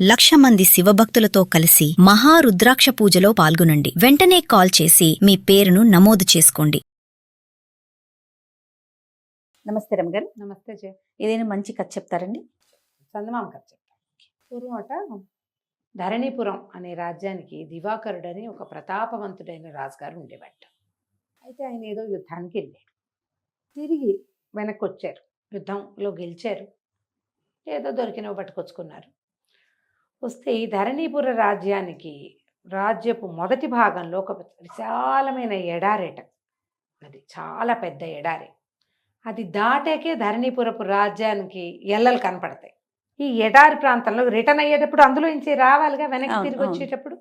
1,00,000 మంది శివభక్తులతో కలిసి మహారుద్రాక్ష పూజలో పాల్గొనండి. వెంటనే కాల్ చేసి మీ పేరును నమోదు చేసుకోండి. నమస్తే రమగారు. నమస్తే జయ. ఏదైనా మంచి కథ చెప్తారండి? చందమామ కథ చెప్తాను. పూర్వమట ధరణీపురం అనే రాజ్యానికి దివాకరుడని ఒక ప్రతాపవంతుడైన రాజుగారు ఉండేవాట. అయితే ఆయన ఏదో యుద్ధానికి వెళ్ళాడు. తిరిగి వెనక్కి వచ్చారు. యుద్ధంలో గెలిచారు. ఏదో దొరికినవి పట్టుకొచ్చుకున్నారు. వస్తే ఈ ధరణీపుర రాజ్యపు మొదటి భాగంలో ఒక విశాలమైన ఎడారేట. అది చాలా పెద్ద ఎడారి. అది దాటాకే ధరణీపురపు రాజ్యానికి ఎల్లలు కనపడతాయి. ఈ ఎడారి ప్రాంతంలో రిటర్న్ అయ్యేటప్పుడు అందులో నుంచి రావాలిగా, వెనక్కి తిరిగి వచ్చేటప్పుడు.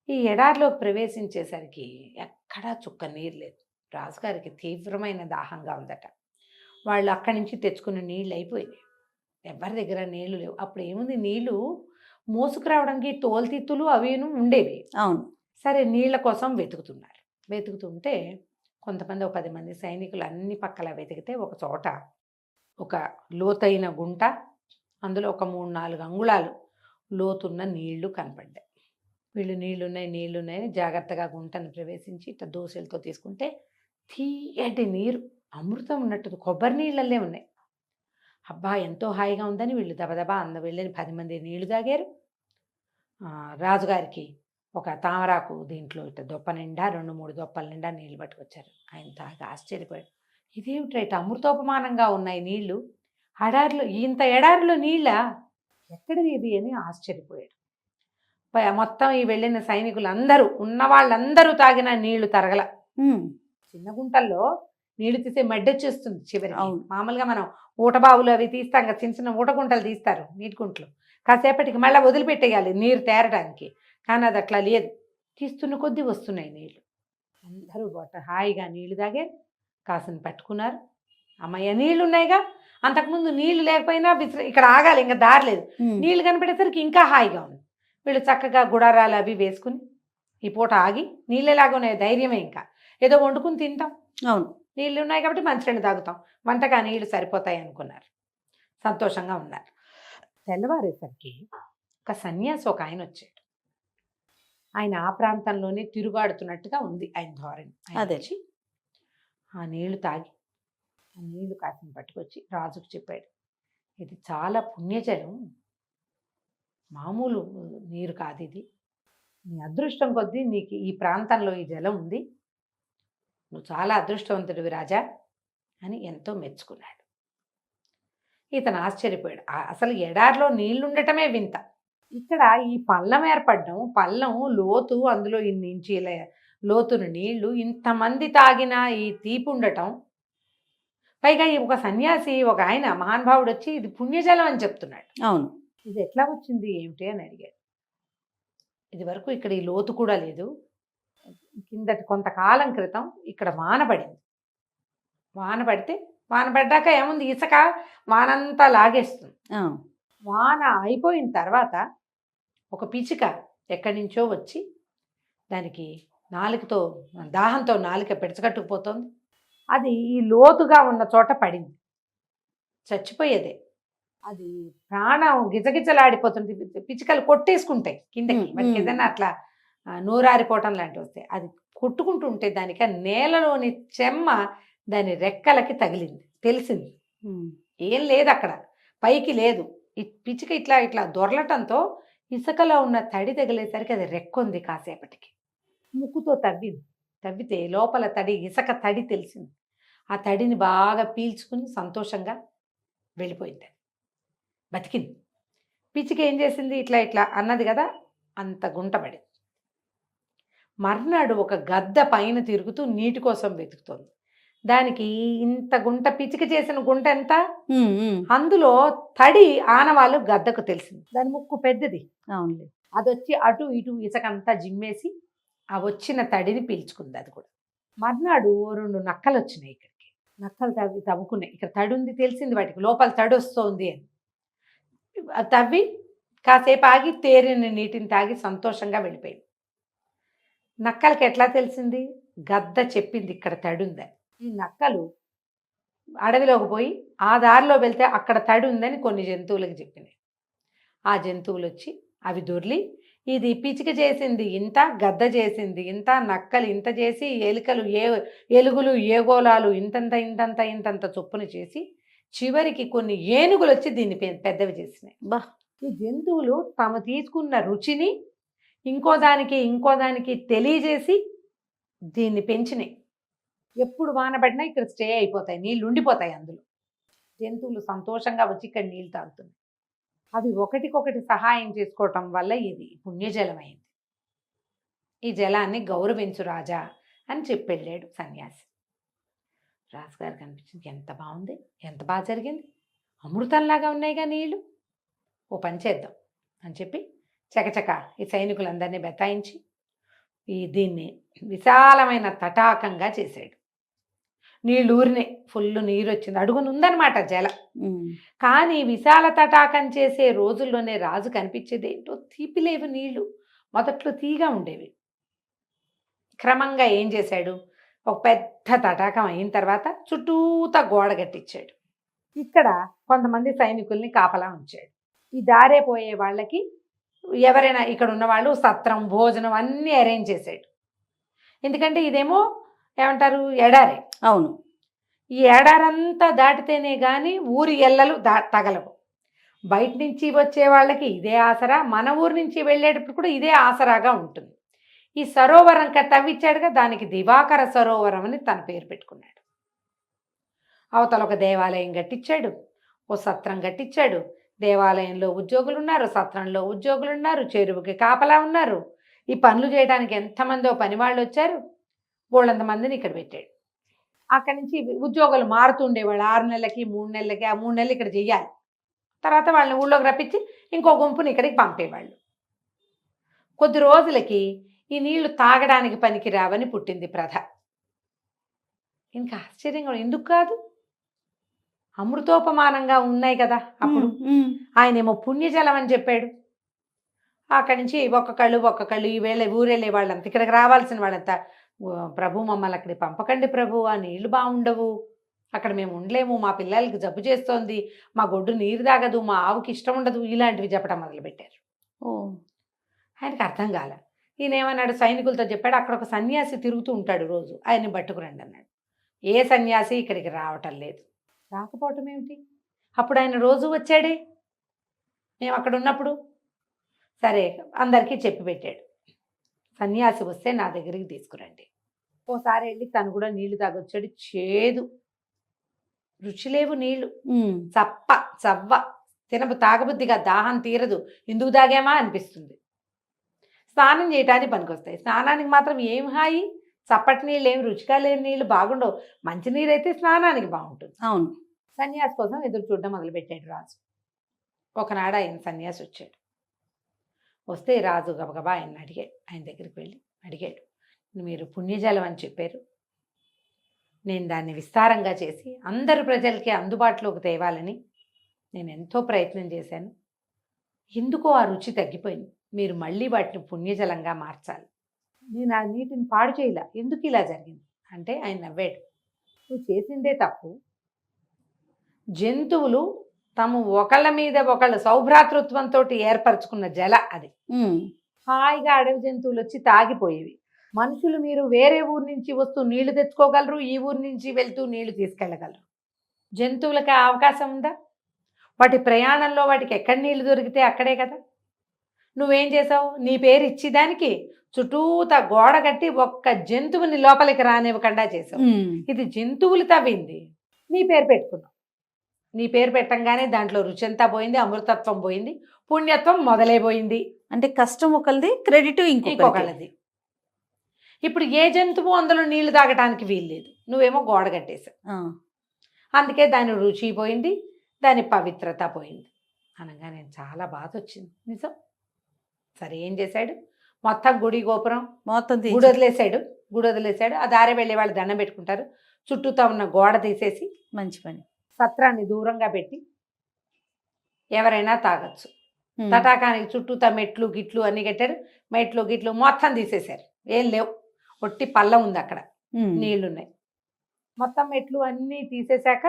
ఈ ఎడారిలోకి ప్రవేశించేసరికి ఎక్కడా చుక్క నీరు లేదు. రాజుగారికి తీవ్రమైన దాహంగా ఉందట. వాళ్ళు అక్కడి నుంచి తెచ్చుకున్న నీళ్ళు అయిపోయినాయి. ఎవరి దగ్గర నీళ్లు లేవు. అప్పుడు ఏముంది, నీళ్లు మోసుకురావడానికి తోలుతిత్తులు అవిను ఉండేవి. అవును. సరే, నీళ్ల కోసం వెతుకుతున్నారు. వెతుకుతుంటే కొంతమంది, ఒక 10 మంది సైనికులు అన్ని పక్కల వెతికితే ఒక చోట ఒక లోతైన గుంట, అందులో ఒక 3-4 అంగుళాలు లోతున్న నీళ్లు కనపడ్డాయి. వీళ్ళు నీళ్లున్నాయని జాగ్రత్తగా గుంటను ప్రవేశించి ఇట్లా దోశలతో తీసుకుంటే తీయటి నీరు, అమృతం ఉన్నట్టు కొబ్బరి నీళ్ళల్లే ఉన్నాయి. అబ్బా, ఎంతో హాయిగా ఉందని వీళ్ళు దబదబా వెళ్ళిన 10 మంది నీళ్లు తాగారు. రాజుగారికి ఒక తామరాకు దీంట్లో ఇట్లా దొప్ప నిండా 2-3 దొప్పల నిండా నీళ్ళు పట్టుకొచ్చారు. ఆయన తాగి ఆశ్చర్యపోయాడు. ఇదేమిట్రా ఇట్లా అమృతోపమానంగా ఉన్నాయి నీళ్లు, ఇంత ఎడారిలో నీళ్ళ ఎక్కడిది ఇది అని ఆశ్చర్యపోయాడు. మొత్తం ఈ వెళ్ళిన సైనికులు అందరూ, ఉన్న వాళ్ళందరూ తాగిన నీళ్లు తరగల. చిన్న గుంటల్లో నీళ్లు తీసే మడ్డొచ్చేస్తుంది చివరికి. మామూలుగా మనం ఊటబావులు అవి తీస్తాం కదా, చిన్న చిన్న ఊట గుంటలు తీస్తారు, నీటి గుంటలు. కాసేపటికి మళ్ళీ వదిలిపెట్టేయాలి నీరు తేరడానికి. కానీ అది అట్లా లేదు. తీస్తున్న కొద్దీ వస్తున్నాయి నీళ్లు. అందరూ హాయిగా నీళ్లు తాగే కాసుని పట్టుకున్నారు. అమ్మయ్య, నీళ్లు ఉన్నాయిగా. అంతకుముందు నీళ్లు లేకపోయినా ఇక్కడ ఆగాలి, ఇంకా దారి లేదు. నీళ్లు కనిపెట్టేసరికి ఇంకా హాయిగా ఉంది. వీళ్ళు చక్కగా గుడారాలు అవి వేసుకుని ఈ పూట ఆగి, నీళ్ళలాగా ఉన్నాయి, ధైర్యమే. ఇంకా ఏదో వండుకుని తింటాం. అవును, నీళ్ళు ఉన్నాయి కాబట్టి మంచినీళ్ళు తాగుతాం, వంటగా నీళ్లు సరిపోతాయి అనుకున్నారు. సంతోషంగా ఉన్నారు. తెల్లవారేసరికి ఒక సన్యాసి ఒక ఆయన వచ్చాడు. ఆయన ఆ ప్రాంతంలోనే తిరుగాడుతున్నట్టుగా ఉంది ఆయన ధోరణి. అదే. వచ్చి ఆ నీళ్లు తాగి ఆ నీళ్లు కాసిన పట్టుకొచ్చి రాజుకు చెప్పాడు, ఇది చాలా పుణ్యజలం, మామూలు నీరు కాదు ఇది. నీ అదృష్టం కొద్దీ నీకు ఈ ప్రాంతంలో ఈ జలం ఉంది, నువ్వు చాలా అదృష్టవంతుడివి రాజా అని ఎంతో మెచ్చుకున్నాడు. ఇతను ఆశ్చర్యపోయాడు. అసలు ఎడారిలో నీళ్లుండటమే వింత. ఇక్కడ ఈ పల్లం ఏర్పడడం, పల్లం లోతు, అందులో ఇన్నించి లోతున నీళ్లు, ఇంతమంది తాగిన ఈ తీపి ఉండటం, పైగా ఈ ఒక సన్యాసి, ఒక ఆయన మహానుభావుడు వచ్చి ఇది పుణ్యజలం అని చెప్తున్నాడు. అవును. ఇది ఎట్లా వచ్చింది ఏమిటి అని అడిగాడు. ఇది వరకు ఇక్కడ ఈ లోతు కూడా లేదు. కిందటి కొంతకాలం క్రితం ఇక్కడ వాన పడింది. వాన పడ్డాక ఏముంది, ఇసుక వానంతా లాగేస్తుంది. వాన అయిపోయిన తర్వాత ఒక పిచ్చుక ఎక్కడి నుంచో వచ్చి దానికి నాలుకతో, దాహంతో నాలుక పెడచగట్టుకుపోతుంది. అది ఈ లోతుగా ఉన్న చోట పడింది, చచ్చిపోయేదే. అది ప్రాణం గిజగిజలాడిపోతుంది. పిచ్చుకలు కొట్టేసుకుంటాయి కిందకి, మనకి ఏదైనా అట్లా నూరారిపోవటం లాంటివి వస్తాయి. అది కొట్టుకుంటుంటే దానికి ఆ నేలలోని చెమ్మ దాని రెక్కలకి తగిలింది. తెలిసింది ఏం లేదు అక్కడ, పైకి లేదు. ఈ పిచ్చుక ఇట్లా ఇట్లా దొరలటంతో ఇసుకలో ఉన్న తడి తగిలేసరికి అది రెక్కొంది. కాసేపటికి ముక్కుతో తవ్వితే లోపల తడి, ఇసుక తడి తెలిసింది. ఆ తడిని బాగా పీల్చుకుని సంతోషంగా వెళ్ళిపోయింది, బతికింది. పిచ్చుక ఏం చేసింది, ఇట్లా ఇట్లా అన్నది కదా, అంత గుంట పడింది. మర్నాడు ఒక గద్ద పైన తిరుగుతూ నీటి కోసం వెతుకుతోంది. దానికి ఇంత గుంట, పిచ్చిక చేసిన గుంట ఎంత, అందులో తడి ఆనవాళ్ళు గద్దకు తెలిసింది. దాని ముక్కు పెద్దది. అవును. అది వచ్చి అటు ఇటు ఇసుకంతా జిమ్మేసి ఆ వచ్చిన తడిని పీల్చుకుంది అది కూడా. మర్నాడు 2 నక్కలు వచ్చినాయి ఇక్కడికి. నక్కలు తవ్వుకున్నాయి. ఇక్కడ తడి ఉంది తెలిసింది వాటికి, లోపల తడి వస్తుంది అని. తవ్వి కాసేపు ఆగి తేరిన నీటిని తాగి సంతోషంగా వెళ్ళిపోయింది. నక్కలకి ఎట్లా తెలిసింది, గద్ద చెప్పింది ఇక్కడ తడి ఉందని. ఈ నక్కలు అడవిలోకి పోయి ఆ దారిలో వెళ్తే అక్కడ తడి ఉందని కొన్ని జంతువులకు చెప్పినాయి. ఆ జంతువులు వచ్చి అవి దొర్లి ఇది పిచిక చేసింది ఇంత, గద్ద చేసింది ఇంత, నక్కలు ఇంత చేసి, ఎలుకలు ఎలుగులు ఏగోళాలు ఇంతంత ఇంతంత ఇంతంత చొప్పున చేసి చివరికి కొన్ని ఏనుగులు వచ్చి దీన్ని పెద్దవి చేసినాయి. బా. ఈ జంతువులు తాము తీసుకున్న రుచిని ఇంకో దానికి తెలియజేసి దీన్ని పెంచినాయి. ఎప్పుడు వానబడినా ఇక్కడ స్టే అయిపోతాయి, నీళ్ళు ఉండిపోతాయి అందులో. జంతువులు సంతోషంగా వచ్చి ఇక్కడ నీళ్ళు తాగుతున్నాయి. అవి ఒకటికొకటి సహాయం చేసుకోవటం వల్ల ఇది పుణ్యజలమైంది. ఈ జలాన్ని గౌరవించు రాజా అని చెప్పెళ్ళాడు సన్యాసి. రాజుగారికి అనిపించింది, ఎంత బాగుంది, ఎంత బాగా జరిగింది, అమృతంలాగా ఉన్నాయిగా నీళ్ళు, ఓ పని చేద్దాం అని చెప్పి చకచక ఈ సైనికులందరినీ బెతాయించి దీన్ని విశాలమైన తటాకంగా చేశాడు. నీళ్ళు ఊరినే ఫుల్ నీరు వచ్చింది, అడుగునుందనమాట జలం. కానీ విశాల తటాకం చేసే రోజుల్లోనే రాజు కనిపించేది ఏంటో తీపి లేవు నీళ్లు. మొదట్లో తీగా ఉండేవి. క్రమంగా ఏం చేశాడు, ఒక పెద్ద తటాకం అయిన తర్వాత చుట్టూతా గోడ కట్టించాడు. ఇక్కడ కొంతమంది సైనికుల్ని కాపలా ఉంచాడు. ఈ దారే పోయే వాళ్ళకి ఎవరైనా ఇక్కడ ఉన్న వాళ్ళు సత్రం భోజనం అన్నీ అరేంజ్ చేశాడు. ఎందుకంటే ఇదేమో ఏమంటారు, ఎడారే. అవును. ఈ ఎడారంతా దాటితేనే కానీ ఊరి ఎల్లలు తగలవు. బయట నుంచి వచ్చే వాళ్ళకి ఇదే ఆసరా, మన ఊరి నుంచి వెళ్ళేటప్పుడు కూడా ఇదే ఆసరాగా ఉంటుంది. ఈ సరోవరం తవ్విచ్చాడుగా, దానికి దివాకర సరోవరం అని తన పేరు పెట్టుకున్నాడు. అవతల ఒక దేవాలయం కట్టించాడు, ఓ సత్రం కట్టించాడు. దేవాలయంలో ఉద్యోగులు ఉన్నారు, సత్రంలో ఉద్యోగులు ఉన్నారు, చెరువుకి కాపలా ఉన్నారు. ఈ పనులు చేయడానికి ఎంతమందో పనివాళ్ళు వచ్చారు. బోళ్ళంత మందిని ఇక్కడ పెట్టాడు. అక్కడి నుంచి ఉద్యోగులు మారుతుండేవాళ్ళు. 6 నెలలకి 3 నెలలకి, ఆ 3 నెలలు ఇక్కడ చెయ్యాలి. తర్వాత వాళ్ళని ఊళ్ళోకి రప్పించి ఇంకో గుంపుని ఇక్కడికి పంపేవాళ్ళు. కొద్ది రోజులకి ఈ నీళ్లు తాగడానికి పనికి రావని పుట్టింది ప్రథ. ఇంకా ఆశ్చర్యంగా, ఎందుకు కాదు, అమృతోపమానంగా ఉన్నాయి కదా. అప్పుడు ఆయనేమో పుణ్యజలం అని చెప్పాడు. అక్కడి నుంచి ఒక్కొక్కళ్ళు ఈవేళ ఊరెళ్ళే వాళ్ళంతా, ఇక్కడికి రావాల్సిన వాళ్ళంతా, ప్రభు మమ్మల్ని అక్కడికి పంపకండి ప్రభు, ఆ నీళ్లు బాగుండవు, అక్కడ మేము ఉండలేము, మా పిల్లలకి జబ్బు చేస్తోంది, మా గొడ్డు నీరు తాగదు, మా ఆవుకి ఇష్టం ఉండదు, ఇలాంటివి చెప్పడం మొదలుపెట్టారు. ఆయనకి అర్థం కాలే. ఈయన ఏమన్నాడు, సైనికులతో చెప్పాడు, అక్కడ ఒక సన్యాసి తిరుగుతూ ఉంటాడు రోజు, ఆయన్ని పట్టుకురండి అన్నాడు. ఏ సన్యాసి ఇక్కడికి రావటం లేదు. రాకపోవటం ఏమిటి, అప్పుడు ఆయన రోజు వచ్చాడే మేము అక్కడ ఉన్నప్పుడు. సరే అందరికీ చెప్పి పెట్టాడు, సన్యాసి వస్తే నా దగ్గరికి తీసుకురండి. ఓసారి వెళ్ళి తను కూడా నీళ్లు తాగొచ్చాడు. చేదు, రుచి లేవు నీళ్లు, చవ్వ, తాగబుద్దిగా, దాహం తీరదు, ఎందుకు తాగామా అనిపిస్తుంది. స్నానం చేయటానికి పనికొస్తాయి, స్నానానికి మాత్రం ఏం హాయి, చప్పటి నీళ్ళు, ఏం రుచిగా లేని నీళ్ళు బాగుండవు. మంచినీరు అయితే స్నానానికి బాగుంటుంది. అవును. సన్యాసి కోసం ఎదురు చూడడం మొదలుపెట్టాడు రాజు. ఒకనాడు ఆయన సన్యాసి వచ్చాడు. వస్తే రాజు గబగబా ఆయన దగ్గరికి వెళ్ళి అడిగాడు, మీరు పుణ్యజలం అని చెప్పారు, నేను దాన్ని విస్తారంగా చేసి అందరు ప్రజలకి అందుబాటులోకి తేవాలని నేను ఎంతో ప్రయత్నం చేశాను, ఎందుకో ఆ రుచి తగ్గిపోయింది, మీరు మళ్ళీ వాటిని పుణ్యజలంగా మార్చాలి, నేను ఆ నీటిని పాడు చేయలే, ఎందుకు ఇలా జరిగింది అంటే ఆయన నవ్వాడు. నువ్వు చేసిందే తప్పు, జంతువులు తాము ఒకళ్ళ మీద ఒకళ్ళ సౌభ్రాతృత్వంతో ఏర్పరచుకున్న జల అది. హాయిగా అడవి జంతువులు వచ్చి తాగిపోయేవి. మనుషులు మీరు వేరే ఊరు నుంచి వస్తూ నీళ్లు తెచ్చుకోగలరు, ఈ ఊరు నుంచి వెళ్తూ నీళ్లు తీసుకెళ్ళగలరు. జంతువులకి ఆ అవకాశం ఉందా? వాటి ప్రయాణంలో వాటికి ఎక్కడ నీళ్లు దొరికితే అక్కడే కదా. నువ్వేం చేసావు, నీ పేరు ఇచ్చేదానికి చుట్టూతా గోడ కట్టి ఒక్క జంతువుని లోపలికి రానివ్వకుండా చేసావు. ఇది జంతువులు తవ్వింది, నీ పేరు పెట్టుకున్నావు. నీ పేరు పెట్టంగానే దాంట్లో రుచి అంతా పోయింది, అమృతత్వం పోయింది, పుణ్యత్వం మొదలైపోయింది. అంటే కష్టం ఒకళ్ళది, క్రెడిట్ ఇంకొకళ్ళది. ఇప్పుడు ఏ జంతువు అందులో నీళ్లు తాగటానికి వీల్లేదు, నువ్వేమో గోడ కట్టేశావు. అందుకే దాని రుచి పోయింది, దాని పవిత్రత పోయింది అనగా నేను చాలా బాధ వచ్చింది. నిజం. సరే ఏం చేశాడు, మొత్తం గుడి గోపురం మొత్తం గుడి వదిలేశాడు. ఆ దారి వెళ్ళే వాళ్ళు దండం పెట్టుకుంటారు, చుట్టూతో ఉన్న గోడ తీసేసి మంచి పని, సత్రాన్ని దూరంగా పెట్టి ఎవరైనా తాగొచ్చు. తటాకానికి చుట్టూతా మెట్లు గిట్లు అన్ని కట్టారు. మెట్లు గిట్లు మొత్తం తీసేశారు, ఏం లేవు, ఒట్టి పళ్ళం ఉంది అక్కడ, నీళ్లున్నాయి. మొత్తం మెట్లు అన్నీ తీసేశాక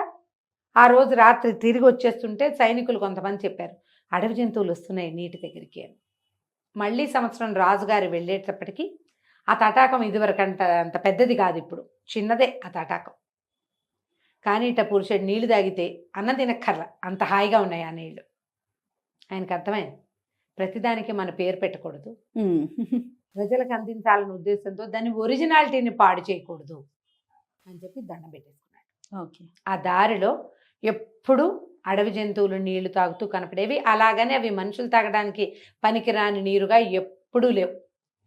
ఆ రోజు రాత్రి తిరిగి వచ్చేస్తుంటే సైనికులు కొంతమంది చెప్పారు, అడవి జంతువులు వస్తున్నాయి నీటి దగ్గరికి అని. మళ్ళీ సంవత్సరం రాజుగారు వెళ్ళేటప్పటికి ఆ తటాకం ఇదివరకు అంత పెద్దది కాదు, ఇప్పుడు చిన్నదే ఆ తటాకం. కానీ ఇట పురుషుడు నీళ్లు తాగితే అన్నం తినక్కర్ల, అంత హాయిగా ఉన్నాయి ఆ నీళ్లు. ఆయనకు అర్థమైంది ప్రతిదానికి మన పేరు పెట్టకూడదు, ప్రజలకు అందించాలనే ఉద్దేశంతో దాని ఒరిజినాలిటీని పాడు చేయకూడదు అని చెప్పి దండం పెట్టేసుకున్నాడు. ఓకే. ఆ దారిలో ఎప్పుడు అడవి జంతువులు నీళ్లు తాగుతూ కనపడేవి. అలాగని అవి మనుషులు తాగడానికి పనికిరాని నీరుగా ఎప్పుడూ లేవు.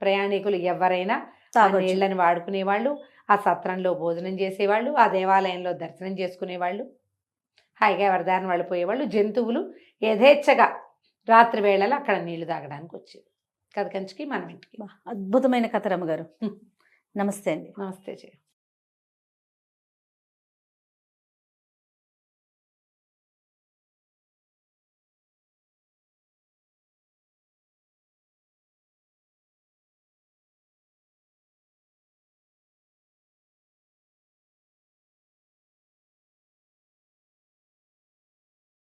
ప్రయాణికులు ఎవరైనా ఆ నీళ్ళని వాడుకునేవాళ్ళు, ఆ సత్రంలో భోజనం చేసేవాళ్ళు, ఆ దేవాలయంలో దర్శనం చేసుకునేవాళ్ళు, హాయిగా ఎవరి దారిని వాళ్ళు పోయేవాళ్ళు. జంతువులు యథేచ్ఛగా రాత్రి వేళలో అక్కడ నీళ్లు తాగడానికి వచ్చేవి. కథ కంచికి మనం ఇంటికి. అద్భుతమైన కథ రమ్మగారు. నమస్తే అండి. నమస్తే జయ.